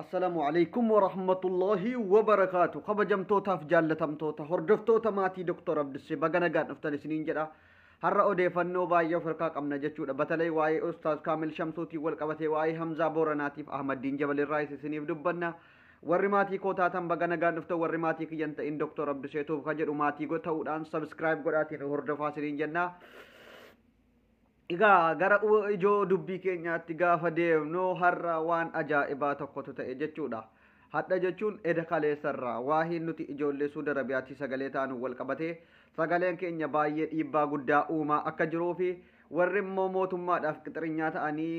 السلام عليكم ورحمة الله وبركاته خبجمتوتا في جالتمتوتا هردفتوتا ماتي دكتور عبد السي بغانا قاد نفتن سنين جدا هر أودي فنو بايو فرقا قمنا جتشودا بطلي واي أستاذ كامل شمسوتي والقبتي واي حمزة بورناتيف أحمد دين جبل الرئيس سنيف دبنا ورماتي كوتاتم بغانا قاد نفتو ورماتي كي ينتين دكتور عبد السي توف خجر وماتي قد تودان سبسكرايب قداتي هردفا سنين جنا Egaa gara ijoo dubbii keenyaatti gaafa deemnu har'a waan ajaa'ibaa tokkotu ta'e jechuudha. Hadha jechuun eda kaleessarraa waahiin nuti ijoollee Suudi Arabiyaatti sagalee taanu wal qabatee sagaleen keenya baay'ee dhiibbaa guddaa uumaa akka jiruu fi warri immoo mootummaadhaaf qixxirinyaa ta'anii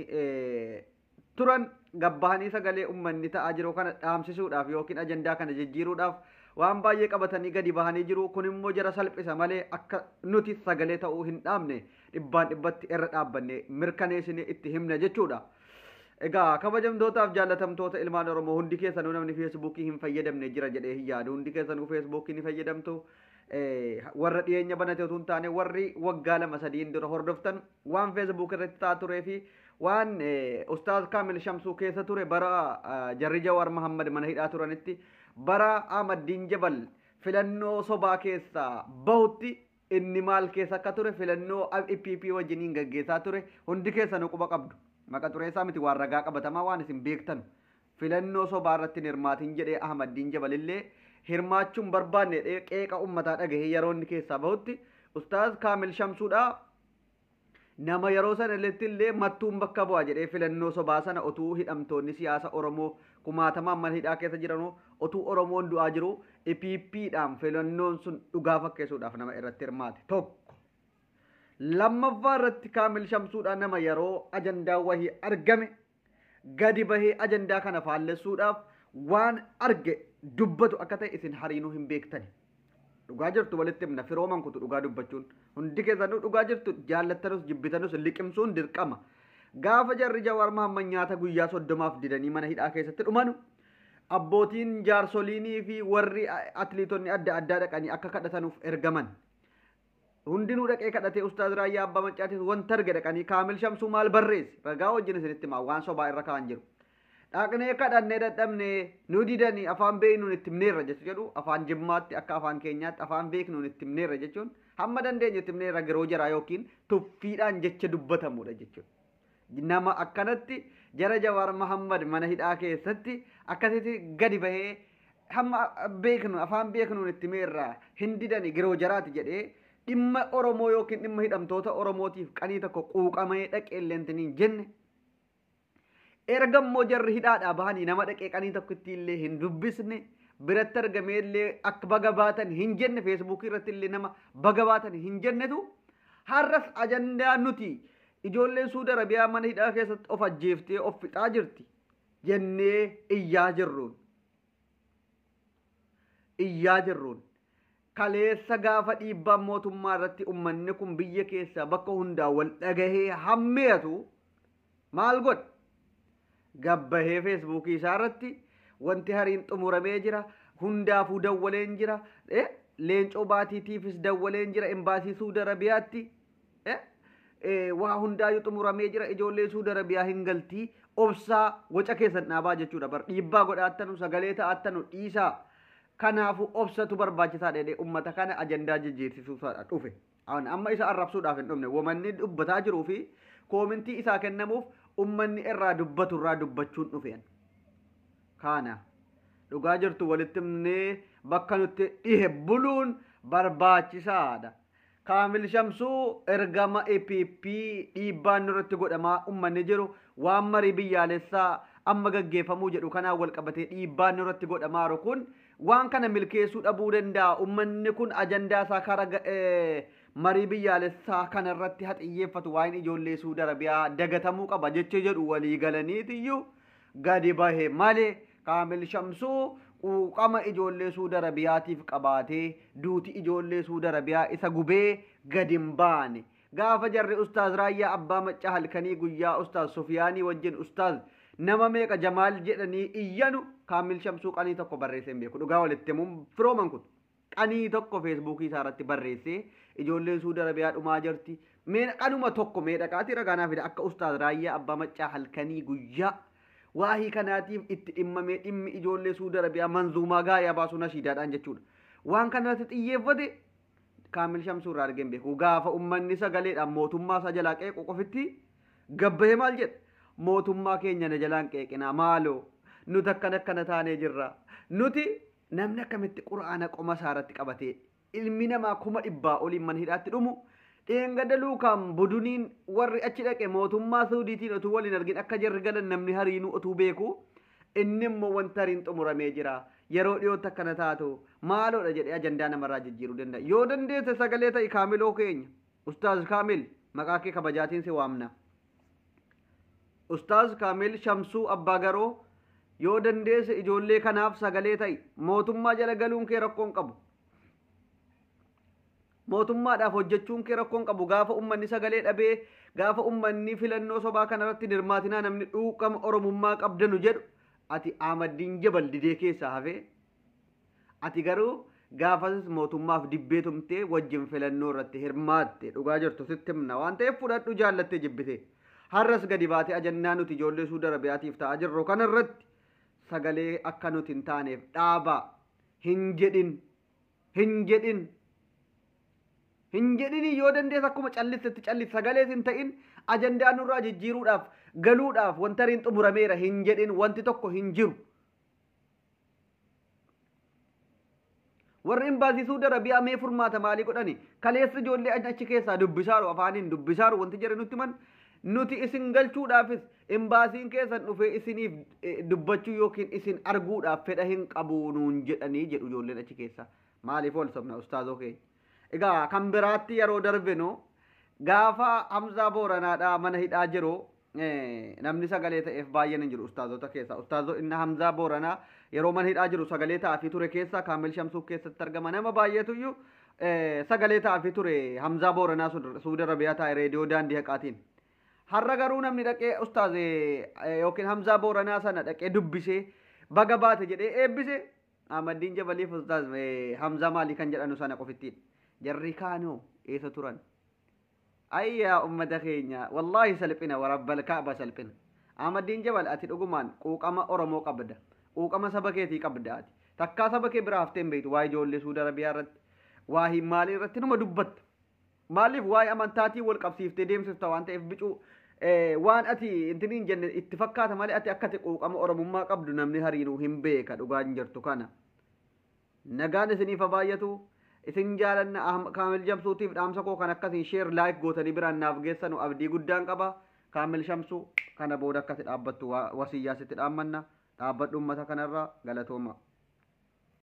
turan gabbahanii sagalee uummanni ta'aa jiru kana dhaamsisuudhaaf yookiin ajandaa kana jijjiiruudhaaf waan baay'ee qabatanii gadi bahanii jiru. Kun immoo jara salphisa malee akka nuti sagalee ta'uu hin dhaabne dhibbaan dhibbatti irra dhaabbanne mirkaneessine itti himna jechuudha. Egaa kabajamtootaaf jaalatamtoota ilmaan Oromoo hundi keessanuu namni feesbuukii hin fayyadamne jira jedhee hin yaadu. Hundi keessanuu feesbuukii ni fayyadamtu. Warra dhiyeenya banate otoo hin taane warri waggaa 2-3 dura hordoftan waan feesbuuk irratti ta'aa turee fi waan Ustaaz Kaamil Shamsuu keessa ture bara Jarri Jawaar Mahammad mana hidhaa turanitti bara Ahmad Diin Jabal filannoo sobaa keessaa bahutti inni maal keessa akka ture filannoo IPP wajjiniin gaggeessaa ture hundi keessanuu quba qabdu. Maqaa xureessaa miti waan ragaa qabatamaa waan isin beektan filannoo sobaa irratti hirmaatiin jedhee Ahmad Diin Jabal illee hirmaachuun barbaanne qeeqa uummataa dhagahee yeroo inni keessaa bahutti Ustaaz Kaamil Shamsuudha nama yeroo sana illee mattuun bakka bu'aa jedhee filannoo sobaa sana otuu hidhamtoonni siyaasa Oromoo kumaatamaan mana hidhaa keessa jiranuu otuu Oromoon du'aa jiru IPPdhaan filannoon sun dhugaa fakkeessuudhaaf nama irratti hirmaate tokko. Lammaffaa irratti Kaamil Shamsuudha nama yeroo ajandaa wahii argame gadi bahee ajandaa kana faallessuudhaaf waan arge dubbatu akka ta'e isin hariinuu hin beektani. Dhugaa jirtu walitti himna firooman kutu dhugaa dubbachuun hundi keessanuu dhugaa jirtu jaallattanus jibbitanus liqimsuun dirqama. Gaafa Jarri Jawaar Mahammad nyaata guyyaa 30 didanii mana hidhaa keessatti dhumanu abbootiin jaarsoliinii fi warri atliitonni adda addaa dhaqanii akka kadhatanuuf ergaman. Hundinuu dhaqee kadhatee Ustaaz Raayyaa Abbaa Maccaatis wanta arge dhaqanii Kaamil Shamsuu maal barreesse ragaa wajjin isinitti himaa waan sobaa irra kaa'an jiru. Dhaqnee kadhannee dadhabnee nu didanii afaan beeknuun itti himneerra jechuun jedhu afaan Jimmaatti akka afaan keenyaatti afaan beeknuun itti himneerra jechuun hamma dandeenye itti himneerra yeroo jaraa yookiin tuffiidhaan jecha dubbatamudha jechuudha. Nama akkanatti Jara Jawaar Mahammad mana hidhaa keessatti akkasitti gadi bahee hamma beeknu afaan beeknuun itti himneerra hin didanii yeroo jaraati jedhee dhimma Oromoo yookiin dhimma hidhamtoota Oromootiif qanii tokko quuqamee dhaqee illeentiin jenne. Ergammoo jarri hidhaadhaa bahanii nama dhaqee qanii tokkotti illee hin dubbisne biratti argamee illee akka baga baatan hin jenne feesbuukii irratti illee nama baga baatan hin jennetu har'as ajandaa nuti ijoolleen Suudi Arabiyaa mana hidhaa keessatti of ajjeeftee of fixaa jirti jennee iyyaa jirruun kaleessa gaafa dhiibbaan mootummaa irratti uummanni kun biyya keessaa bakka hundaa wal dhagahee hammeetu maal godha? Gabbahee feesbuukii isaa irratti wanti hariin xumuramee jira. Hundaafuu dawwaleen jira. Leencoo baatiitiifis dawwaleen jira imbaasii Suudi Arabiyaatti. Waa hundaayyuu xumuramee jira. Ijoollee Suudi Arabiyaa hin galtii obsaa waca keessan dhaabaa jechuudha. Bar dhiibbaa godhaattanu sagalee ta'attanu dhiisaa. Kanaafuu obsatu barbaachisaa dheedhee uummata kana ajandaa jijjiirsisuudhaan dhufe. Amma isa arrabsuudhaaf hin dhufne wamanni dubbataa jiruu fi koomintii isaa kennamuuf ummanni irraa dubbachuun dhufeen. Kana dhugaa jirtu walitti himnee bakka nutti dhihe buluun barbaachisaadha. Kaamil Shamsuu ergama IPP dhiibbaan nurratti godhamaa ummanni jiru waan marii biyyaalessaa amma gaggeeffamuu jedhu kanaan wal qabatee dhiibbaan nurratti godhamaa jiru kun waan kana milkeessuu dhabuu danda'a. Ummanni kun ajandaa isaa kara marii biyyaalessaa kanarratti haxiyyeeffatu waan ijoollee Suudi Arabiyaa dagatamuu qaba jecha jedhu walii galaniitiyyuu gadi bahe malee Kaamil Shamsuu quuqama ijoollee Suudi Arabiyaatiif qabaatee duuti ijoollee Suudi Arabiyaa isa gubee gadi hin baane. Gaafa jarri Ustaaz Raayyaa Abbaa Maccaa halkanii guyyaa Ustaaz Sufiyaanii wajjin Ustaaz nama meeqa Jamaal jedhanii iyyanu Kaamil Shamsuu qanii tokko barreessee hin beeku. Dhugaa walitti himuun firooman kun qanii tokko feesbuukii isaa irratti barreessee ijoolleen Suudi Arabiyaa dhumaa jirti. Qanuma tokko meedhaqaati ragaanaa fida akka Ustaaz Raayyaa Abbaa Maccaa halkanii guyyaa waahii kanaatiif itti dhimmamee dhimmi ijoollee Suudi Arabiyaa manzuumaa gaayaa baasuu nashiidaadhaan jechuudha. Waan kanatti xiyyeeffate Kaamil Shamsuu irraa argeen beeku. Gaafa uummanni sagaleedhaan mootummaa isaa jalaa qeequ qofitti gabbahee maal jedha? Mootummaa keenya na jalaan qeeqinaa maaloo nuti akkana taanee jirra. Nuti namni akkamitti quraana qoma isaarratti qabatee ilmi namaa 100,000 oliin mana hidhaatti dhumu dheengadda luukaan buduniin warri achi dhaqe mootummaa Suudiitiin otuu waliin argin akka jarri galan namni hariinuu otuu beeku inni immoo wanta hariin xumuramee jira. Yeroo dhiyootti akkana taatu maaloodha jedhee ajandaa namarraa jijjiiruu danda'a. Yoo dandeesse sagalee ta'i Kaamiloo keenya. Ustaaz Kaamil maqaa kee kabajaatiin si waamna. Ustaaz Kaamil Shamsuu Abbaa Garoo yoo dandeesse ijoollee kanaaf sagalee ta'i. Mootummaa jala galuun kee rakkoon qabu. Mootummaadhaaf hojjechuun kee rakkoon qabu. Gaafa uummanni sagalee dhabee gaafa uummanni filannoo sobaa kanarratti hirmaatinaa namni dhuuqama Oromummaa qabdanu jedhu ati Ahmadiin Jabal didee keessaa hafee ati garuu gaafas mootummaaf dibbee tumtee wajjin filannoo irratti hirmaatte dhugaa jirtu sitti himna waan ta'eef fudhadhu jaallattee jibbite. Har'as gadi baatee ajannaa nuti ijoollee Suudi Arabiyaatiif ta'aa jirru kanarratti sagalee akka nuti hin taaneef dhaabaa hin jedhin yoo dandeessa akkuma callisetti callis sagalee hin ta'in ajandaa nurraa jijjiiruudhaaf galuudhaaf wanta hariin xumurameera hin jedhin wanti tokko hin jiru. Warri imbaasii Suudi Arabiyaa mee furmaata maalii godhani? Kaleessa ijoollee achi keessaa dubbisaaru afaaniin dubbisaaru wanti jedhe nutti man nuti isin galchuudhaafis imbaasiin keessan dhufee isiniif dubbachuu yookiin isin arguudhaaf fedha hin qabu nuun jedhanii jedhu ijoolleen achi keessaa. Maaliif ol sobna ustaazoo keenya? Egaa kan biraatti yeroo darbinu gaafa Hamzaa Booranaadhaa mana hidhaa jiru namni sagalee ta'eef baay'een hin jiru ustaazota keessaa. Ustaazoo inni Hamzaa Booranaa yeroo mana hidhaa jiru sagalee ta'aafii ture keessaa Kaamil Shamsuu keessatti argama. Nama baay'eetuyyuu sagalee ta'aafii ture Hamzaa Booranaa Suudi Arabiyaa taa'e reediyoo daandii haqaatiin. Har'a garuu namni dhaqee ustaaz yookiin Hamzaa Booranaa sana dhaqee dubbisee baga baate jedhee eebbise Ahmadiin Jabaliif ustaaz Hamzaa maalii kan jedhanu sana qofittiin. Jarri kaanoo eessa turan? Ayyaa ummata keenya wallaahi salphina warabbal kaaba salphina. Ahmadiin Jabal ati dhugumaan quuqama Oromoo qabda. Quuqama saba keetii qabda ati. Takkaa saba kee biraa hafteen beektu waa'ee ijoollee Suudi Arabiyaa irratti waa'ee maalii irratti numa dubbatta. Maaliif waa'ee amantaatii wal qabsiiftee deemsifta waan ta'eef bicuu waan ati intiniin jenne itti fakkaata malee ati akkati quuqama Oromummaa qabdu namni hariinuu hin beeka dhugaan jirtu kana. Nagaan isiniif baay'atu. Isin jaalanna Kaamil Shamsuutiif dhaamsa koo kan akkasiin sheer laayik gootanii biraan naaf geessanu abdii guddaan qaba. Kaamil Shamsuu kana booda akkasi dhaabbattu wasiyyaa sitti dhaammanna. Dhaabbadhu uummata kanarraa galatooma.